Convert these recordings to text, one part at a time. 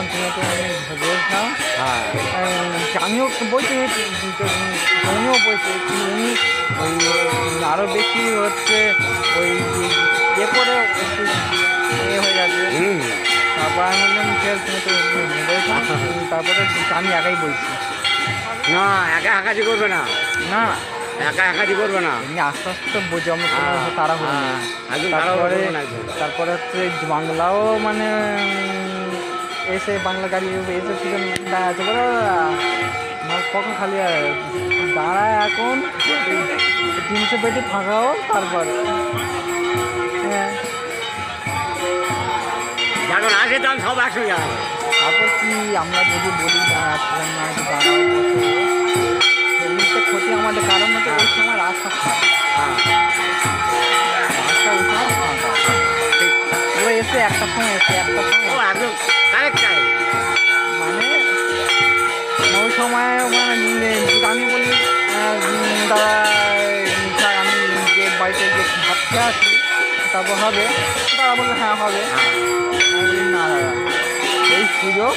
বললাম তুমি তো বলছিলাম। হ্যাঁ আমিও বলছি, তুমিও বলছি, কিন্তু উনি ওই আরও বেশি হচ্ছে ওই ইয়ে করে একটু ইয়ে হয়ে যাচ্ছে। তারপর আমি বললাম ঠিক আছে তুমি তো বলছিলাম, তারপরে আমি একাই বলছি। না একা একাজি করবে না, না একা একাজি করবে না। এমনি আস্তে আস্তে তো বোঝো আমরা কোনো তাড়াহুড়ো নেই। তারপরে হচ্ছে বাংলাও মানে এসে বাংলা গাড়ি এসে পিছনে দাঁড়াচ্ছে, বলে মাল কখন খালি দাঁড়ায় এখন 300 পেটি ফাঁকা হোক তারপরে। হ্যাঁ যখন আসে তখন সব একশো যাবে। তারপর কি আমরা যদি বলি না এখন না একটু দাঁড়াও, এমনিতে ক্ষতি আমাদের, কারণ হচ্ছে ওই সময় রাস্তা খারাপ, রাস্তা ওই সময় ফাঁকা। ও এসে একটার সময় ও একদম কারেক্ট কারেক্ট। মানে ওই সময় মানে আমি বলি দাদা স্যার আমি যে বাড়িতে যে ভাবতে আসি তারপর হবে, তারা বললো হ্যাঁ হবে। আমি বলি না দাদা এই সুযোগ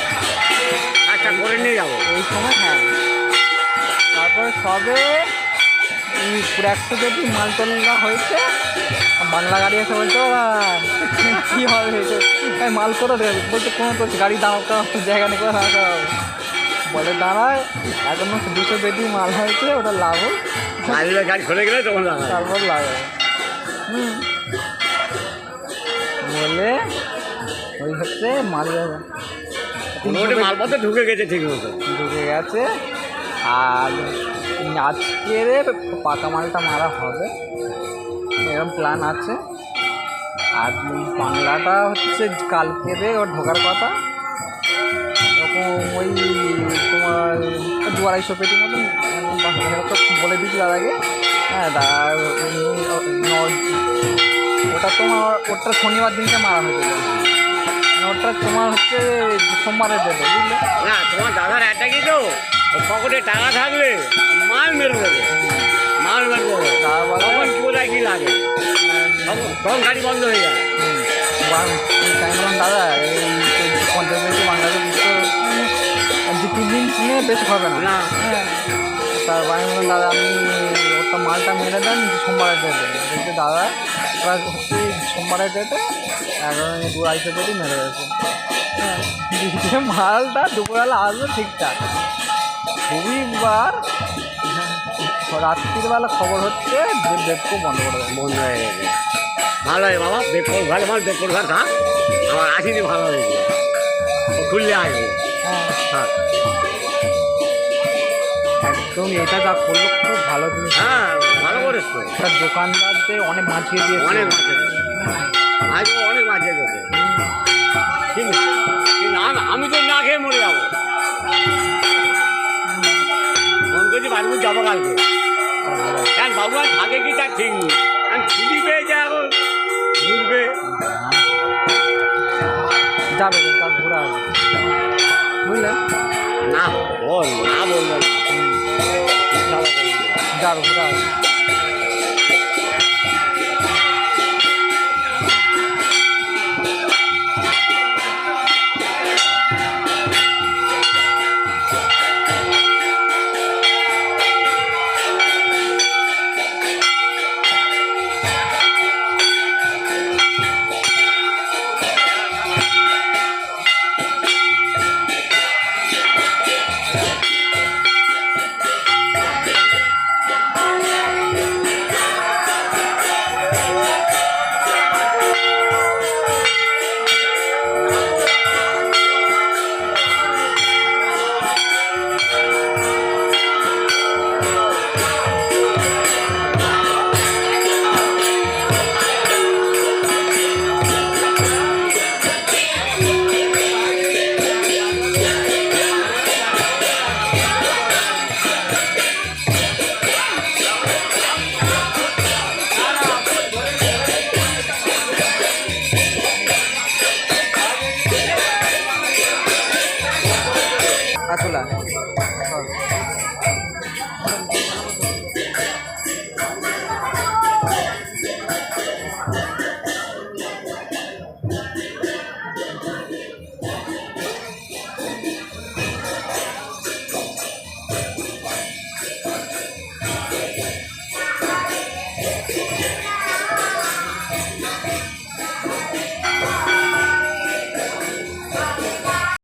আচ্ছা করে নিয়ে যাবো এই সময়, হ্যাঁ। তারপরে সবে পুরো 100 পেটি মাল তোলা হয়েছে, বাংলা গাড়ি এসে বলছে ও কী হবে হয়েছে, মাল করে দেবে, বলছে কোনো তো গাড়ি দাঁড়াও জায়গা নেই, করে দাঁড়াও, বলে দাঁড়ায় এখনো 200 পেটি মাল হয়েছে, ওটা লাভ হোক, গাড়ি চলে গেলে তখন লাগাবে। তারপর লাগাবে। বলে ওই হচ্ছে মাল মালপত্র ঢুকে গেছে ঠিক মতো, ঢুকে গেছে। আর আজকে পাকা মালটা মারা হবে এরকম প্ল্যান আছে। আর বাংলাটা হচ্ছে কালকে ওর ঢোকার কথা, ওরকম ওই তোমার 200-250 পেটির মতন বলে দিচ্ছি দাদাকে। হ্যাঁ দাদা ওটা তোমার ওটা শনিবার দিনকে মারা হয়েছিল, ওটা তোমার হচ্ছে সোমবারে দেবে, বুঝলে? না তোমার দাদার একটা কি তো পকেটে টাকা থাকলে মাল মেরে দেবে, মাল মেরে দেবে, তখন কি বোধহয় কি লাগে, তখন গাড়ি বন্ধ হয়ে যায়। আমি বললাম দাদা এই 50 পেটি বাংলাদেশ দু 3 দিন কিনে বেশি হবে না। হ্যাঁ তারপর আমি বললাম দাদা আমি ওটা মালটা মেরে দেন সোমবারে দেবে, বলছে দাদা ওরা হচ্ছে সোমবারে দেবে 250 পেটি মেরে গেছে। হ্যাঁ দিকে মালটা দুপুরবেলা আসবে ঠিকঠাক, রবিবার রাত্রিবেলা খবর হচ্ছে যে বেডকো বন্ধ করে দেবে, বন্ধ হয়ে গেছে। ভালো হয় বাবা, বেকর ঘর আমার বেকর ঘর থাক, আমার আসিনি ভালো হয়েছে, খুললে আসবে। হ্যাঁ একদম এটা যা করলো খুব ভালো জিনিস। হ্যাঁ ভালো করেছ তো, তার দোকানদারদের অনেক বাঁচিয়ে দিয়েছে, অনেক বাঁচিয়ে দেবে, আজও অনেক বাঁচিয়ে দেবে। ঠিক আছে কিন্তু আমি তো না খেয়ে মরে যাবো, ফোন করছি বাবু যাবো কালকে, কেন বাবু আর থাকে কি তার ঠিক নেই, আমি ছুটি পেয়ে যাই এখন ঘুরবে যাবে তার ঘোরা হবে, বুঝলেন? না বল না বলবেন যাবে ঘোরা হবে। কাতলা